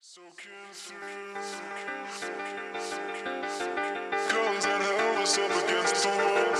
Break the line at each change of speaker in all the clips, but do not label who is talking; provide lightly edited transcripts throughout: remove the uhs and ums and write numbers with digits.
Soaking through colors that held us up against the wall.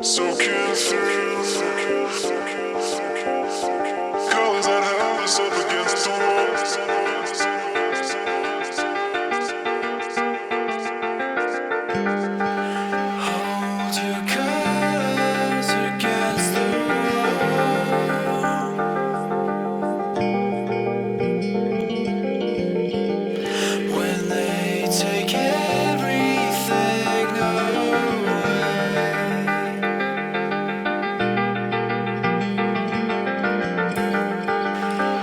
Soaking through colors that held us up against the wall. Hold your colors against the when they take everything away.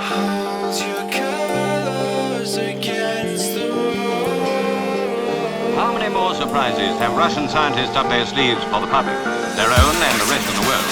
Hold your colors against the wall.
How many more surprises have Russian scientists up their sleeves for the public, their own and the rest of the world?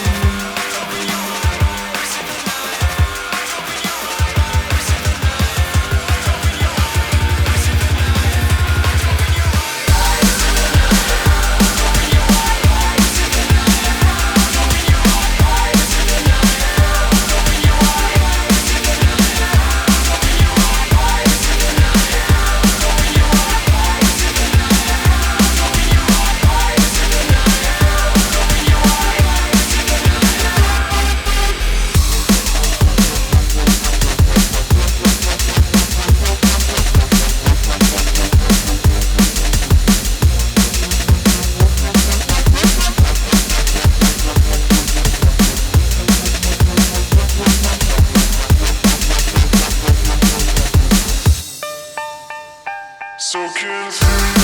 Soaking through.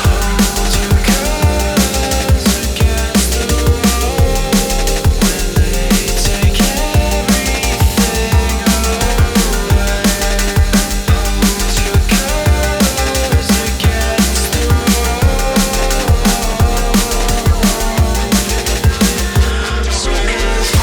Hold your colors against the wall when they take everything away. Hold your colors against the wall. Soaking through.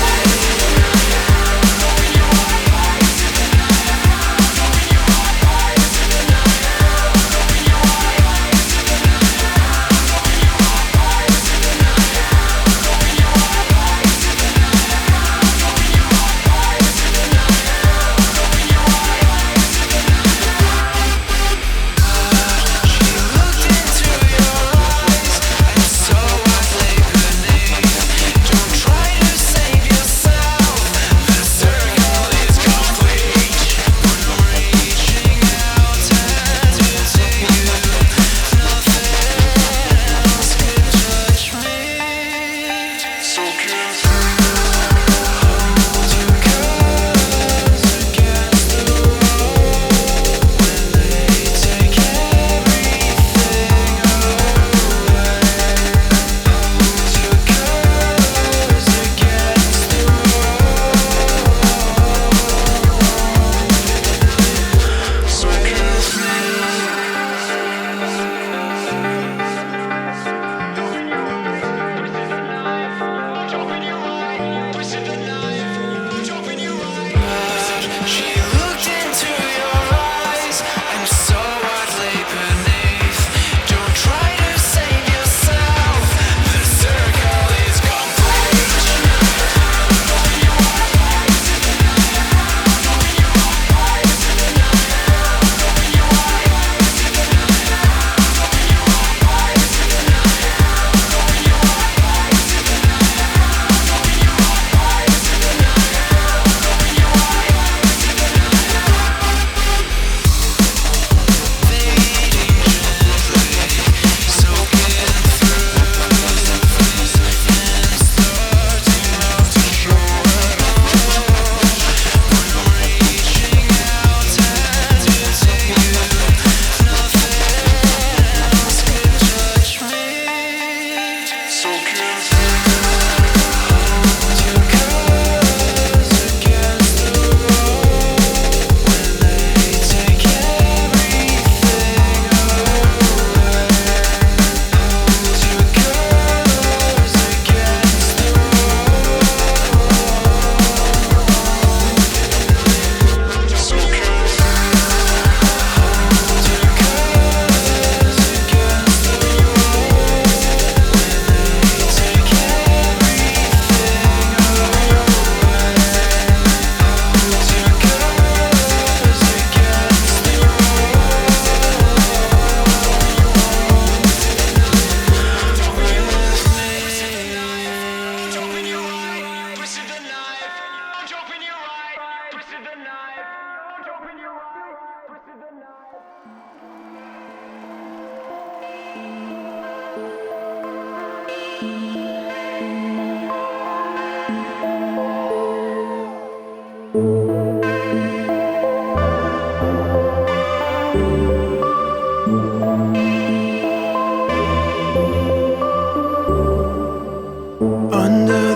Under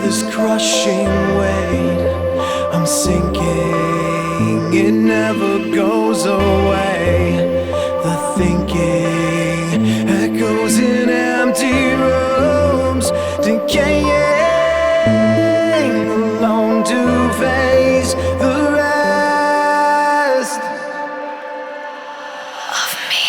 this crushing weight, I'm sinking, it never goes away. The thinking echoes in empty rooms, decaying, alone to face the rest of me.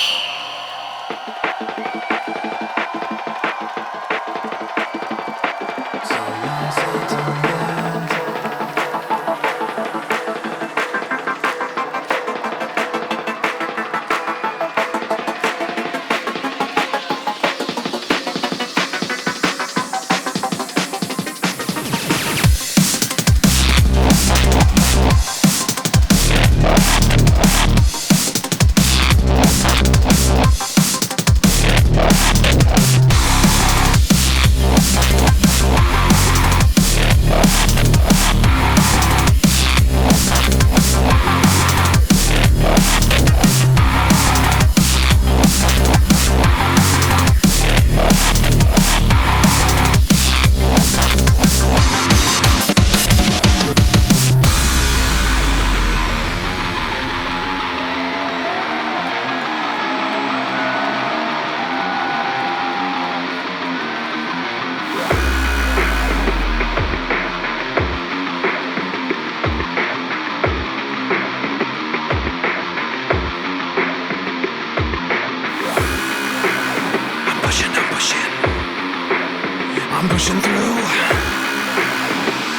I'm pushing through.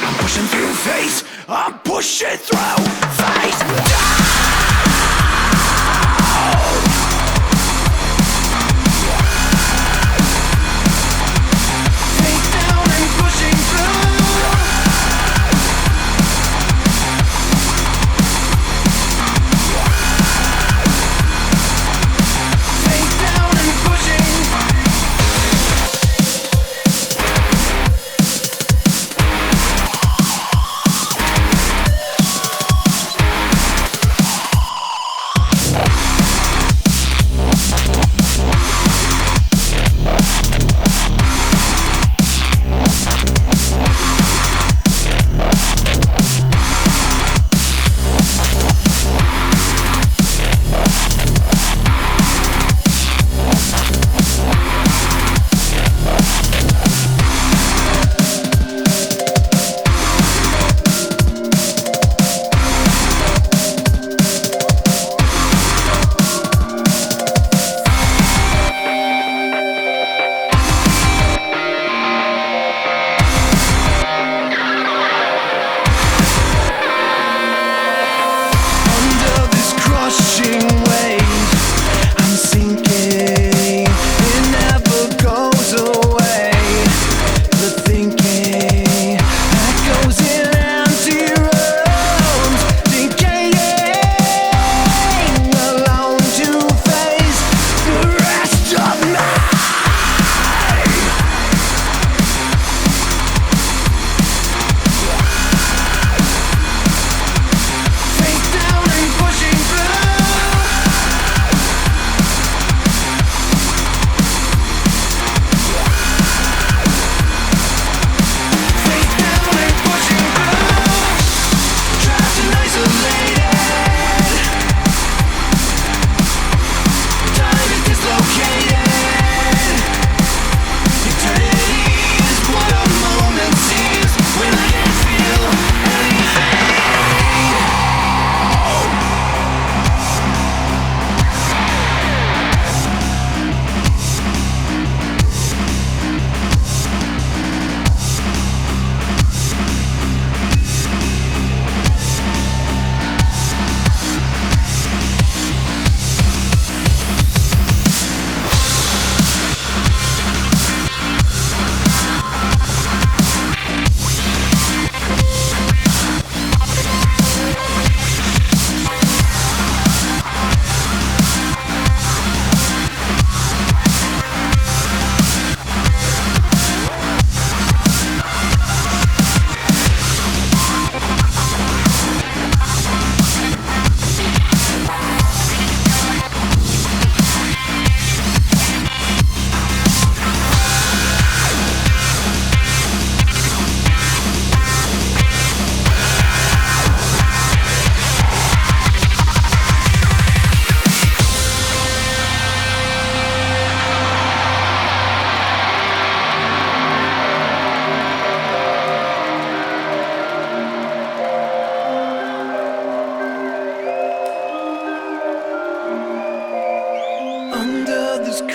I'm pushing through face. I'm pushing through face. Face down and pushing through. Face down and pushing.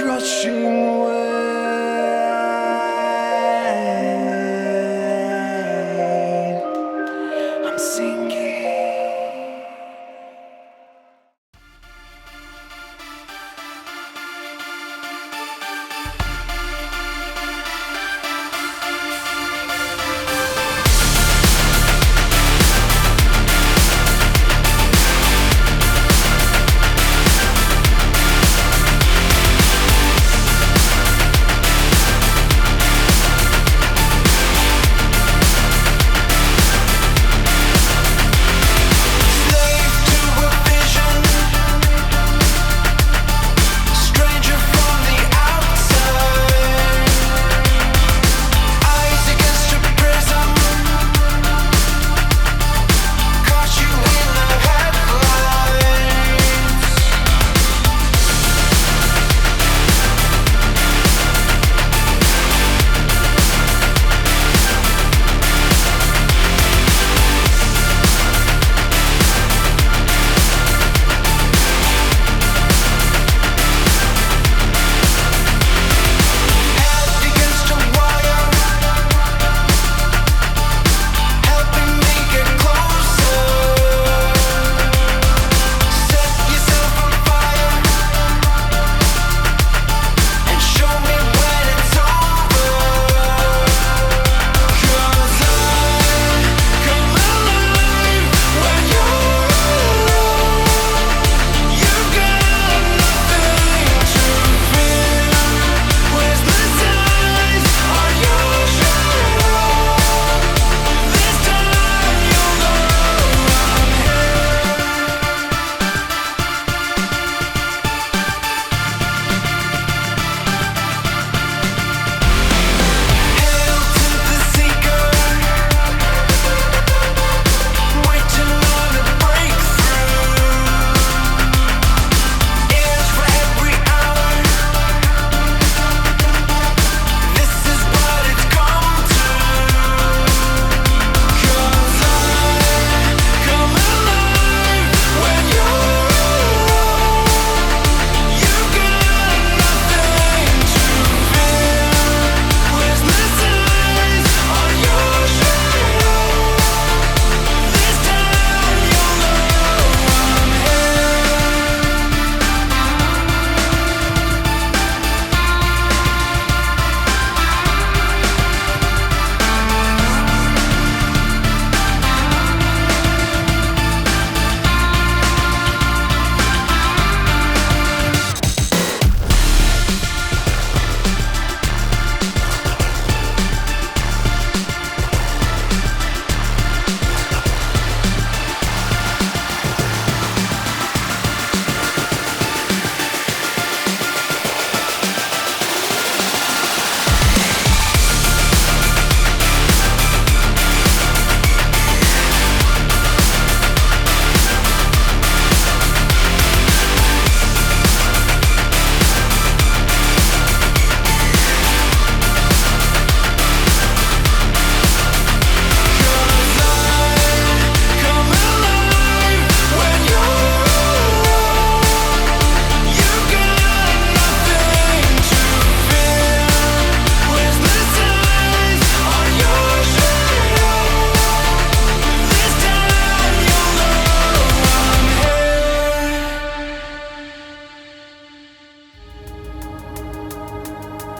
crushing weight. I'm sinking.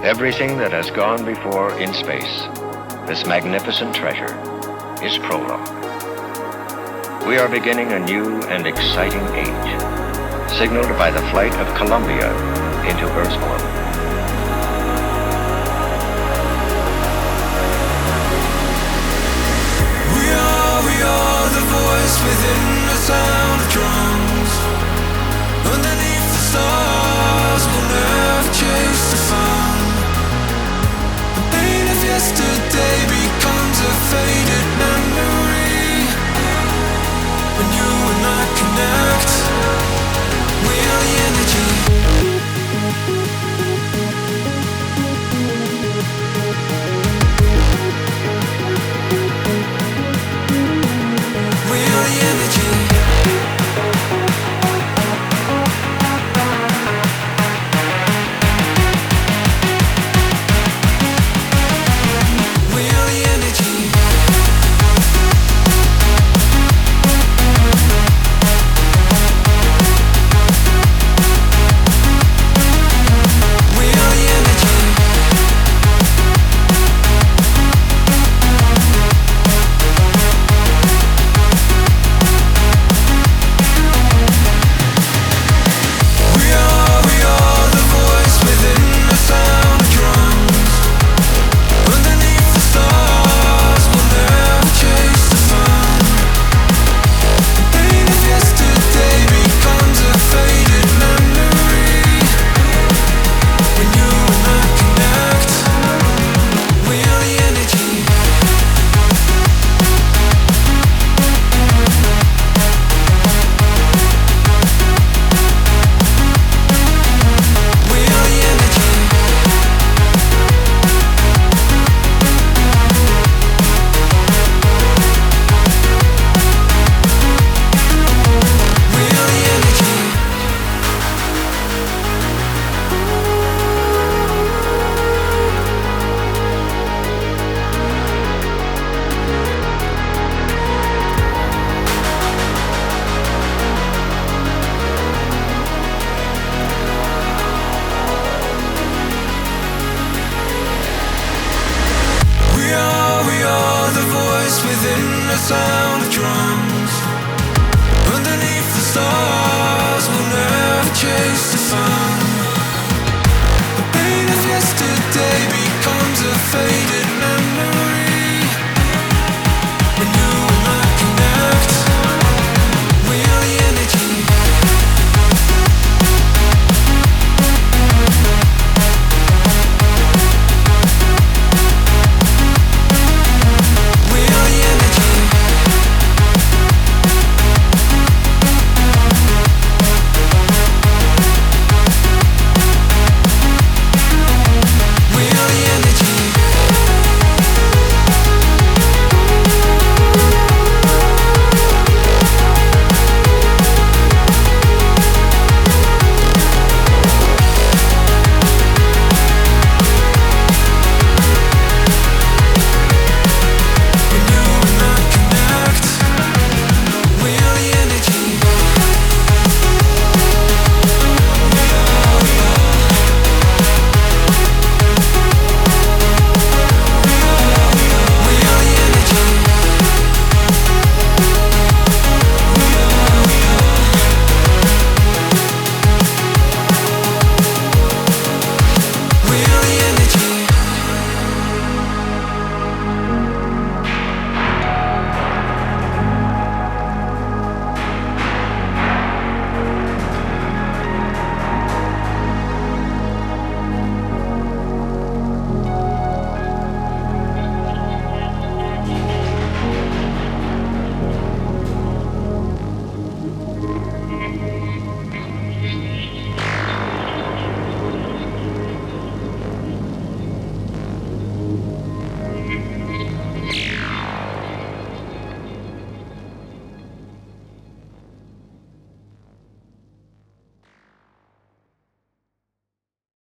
Everything that has gone before in space, this magnificent treasure, is prologue. We are beginning a new and exciting age, signaled by the flight of Columbia into Earth's orbit.
We are the voice within the sound of drums. Underneath the stars, we'll never chase the sun. The pain of yesterday becomes a faded memory. When you and I connect, we are the energy. We are the energy. drums. Underneath the stars, we'll never chase